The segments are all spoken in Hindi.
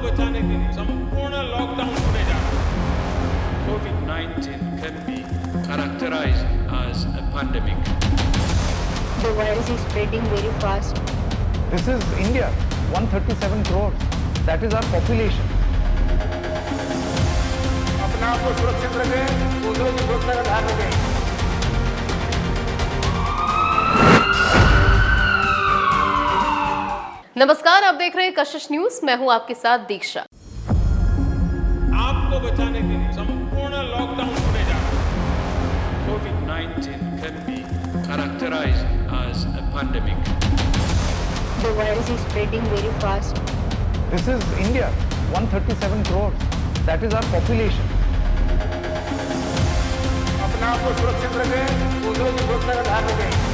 बचाने के लिए संपूर्ण लॉकडाउन होने जा रहा है। COVID-19 can be characterized as a pandemic. The virus is spreading very fast. This is India, 137 crores. That is our population. अपने आप को सुरक्षित रखें, दूसरों की सुरक्षा का ध्यान रखें। नमस्कार, आप देख रहे हैं कशिश न्यूज। मैं हूं आपके साथ दीक्षा। आपको बचाने के लिए संपूर्ण लॉकडाउन होने जा रहा है। COVID-19 can be characterized as a pandemic. The virus is spreading very fast. This is India, 137 crores. That is our population. अपने आप को सुरक्षित रखें, दूसरों की सुरक्षा का ध्यान रखें।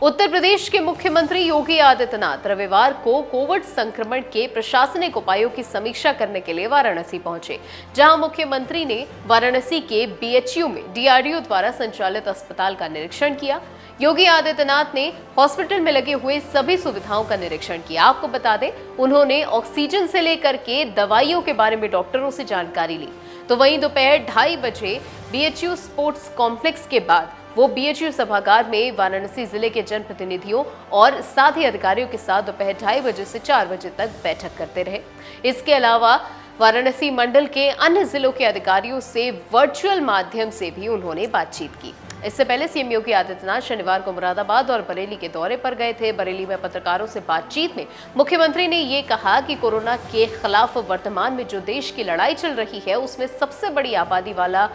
उत्तर प्रदेश के मुख्यमंत्री योगी आदित्यनाथ रविवार को कोविड संक्रमण के प्रशासनिक उपायों की समीक्षा करने के लिए वाराणसी पहुंचे, जहां मुख्यमंत्री ने वाराणसी के बीएचयू में डीआरडीओ द्वारा संचालित अस्पताल का निरीक्षण किया। योगी आदित्यनाथ ने हॉस्पिटल में लगे हुए सभी सुविधाओं का निरीक्षण किया। आपको बता दें, उन्होंने ऑक्सीजन से लेकर के दवाइयों के बारे में डॉक्टरों से जानकारी ली। तो वहीं दोपहर 2:30 बजे बीएचयू स्पोर्ट्स कॉम्प्लेक्स के बाद वो बीएचयू सभागार में वाराणसी जिले के जनप्रतिनिधियों और साथ ही अधिकारियों के साथ दोपहर 2:30 बजे से 4 बजे तक बैठक करते रहे। इसके अलावा वाराणसी मंडल के अन्य जिलों के अधिकारियों से वर्चुअल माध्यम से भी उन्होंने बातचीत की। इससे पहले सीएम योगी आदित्यनाथ शनिवार को मुरादाबाद और बरेली के दौरे पर गए थे। बरेली में पत्रकारों से बातचीत में मुख्यमंत्री ने ये कहा कि कोरोना के खिलाफ वर्तमान में जो देश की लड़ाई चल रही है, उसमें सबसे बड़ी आबादी वाला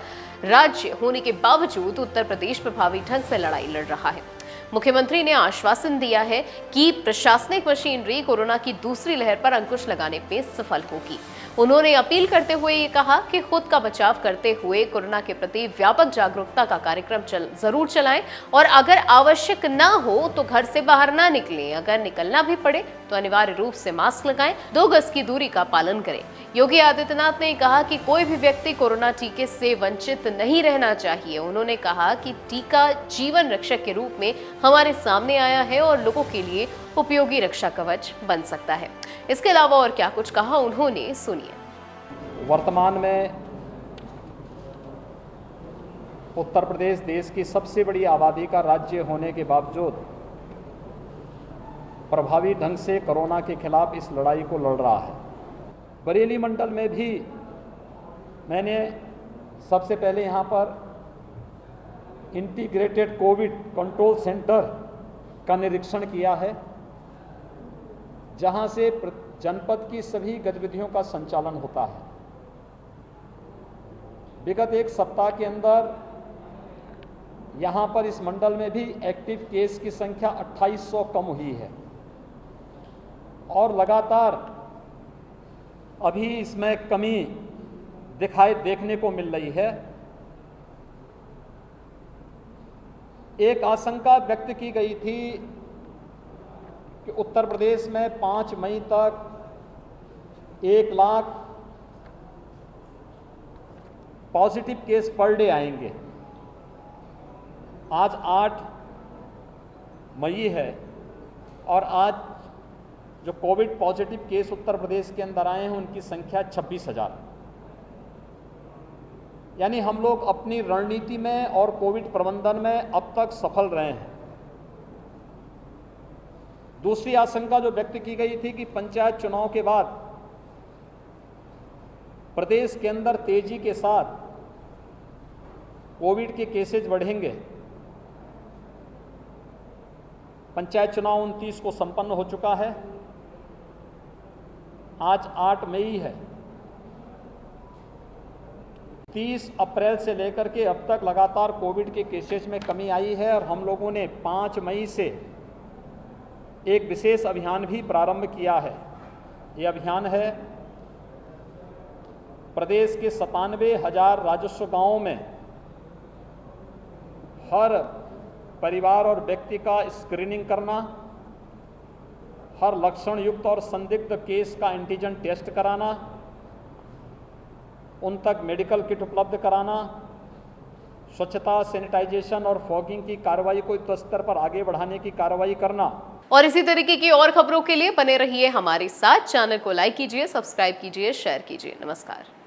राज्य होने के बावजूद उत्तर प्रदेश प्रभावी ढंग से लड़ाई लड़ रहा है। मुख्यमंत्री ने आश्वासन दिया है कि प्रशासनिक मशीनरी कोरोना की दूसरी लहर पर अंकुश लगाने में सफल होगी। उन्होंने अपील करते हुए ये कहा कि खुद का बचाव करते हुए कोरोना के प्रति व्यापक जागरूकता का कार्यक्रम जरूर चलाएं और अगर आवश्यक ना हो तो घर से बाहर ना निकलें। अगर निकलना भी पड़े तो अनिवार्य रूप से मास्क लगाएं, 2 गज की दूरी का पालन करें। योगी आदित्यनाथ ने कहा कि कोई भी व्यक्ति कोरोना टीके से वंचित नहीं रहना चाहिए। उन्होंने कहा कि टीका जीवन रक्षक के रूप में हमारे सामने आया है और लोगों के लिए उपयोगी रक्षा कवच बन सकता है। इसके अलावा और क्या कुछ कहा उन्होंने, सुनिए। वर्तमान में उत्तर प्रदेश देश की सबसे बड़ी आबादी का राज्य होने के बावजूद प्रभावी ढंग से कोरोना के खिलाफ इस लड़ाई को लड़ रहा है। बरेली मंडल में भी मैंने सबसे पहले यहाँ पर इंटीग्रेटेड कोविड कंट्रोल सेंटर का निरीक्षण किया है, जहाँ से जनपद की सभी गतिविधियों का संचालन होता है। विगत 1 सप्ताह के अंदर यहाँ पर इस मंडल में भी एक्टिव केस की संख्या 2800 कम हुई है और लगातार अभी इसमें कमी देखने को मिल रही है। एक आशंका व्यक्त की गई थी कि उत्तर प्रदेश में 5 मई तक 1 lakh positive case per day आएंगे। आज 8 मई है और आज जो Covid positive case Uttar Pradesh के अंदर आए हैं उनकी संख्या 26,000। यानी हम लोग अपनी रणनीति में और कोविड प्रबंधन में अब तक सफल रहे हैं। दूसरी आशंका जो व्यक्त की गई थी कि पंचायत चुनाव के बाद प्रदेश के अंदर तेजी के साथ कोविड के केसेज बढ़ेंगे। पंचायत चुनाव 29 को संपन्न हो चुका है। आज 8 मई है। 30 अप्रैल से लेकर के अब तक लगातार कोविड के केसेस में कमी आई है और हम लोगों ने 5 मई से एक विशेष अभियान भी प्रारंभ किया है। ये अभियान है प्रदेश के 97,000 राजस्व गांवों में हर परिवार और व्यक्ति का स्क्रीनिंग करना, हर लक्षण युक्त और संदिग्ध केस का एंटीजन टेस्ट कराना, उन तक मेडिकल किट उपलब्ध कराना, स्वच्छता, सैनिटाइजेशन और फॉगिंग की कार्रवाई को युद्ध स्तर पर आगे बढ़ाने की कार्रवाई करना। और इसी तरीके की और खबरों के लिए बने रहिए हमारे साथ। चैनल को लाइक कीजिए, सब्सक्राइब कीजिए, शेयर कीजिए। नमस्कार।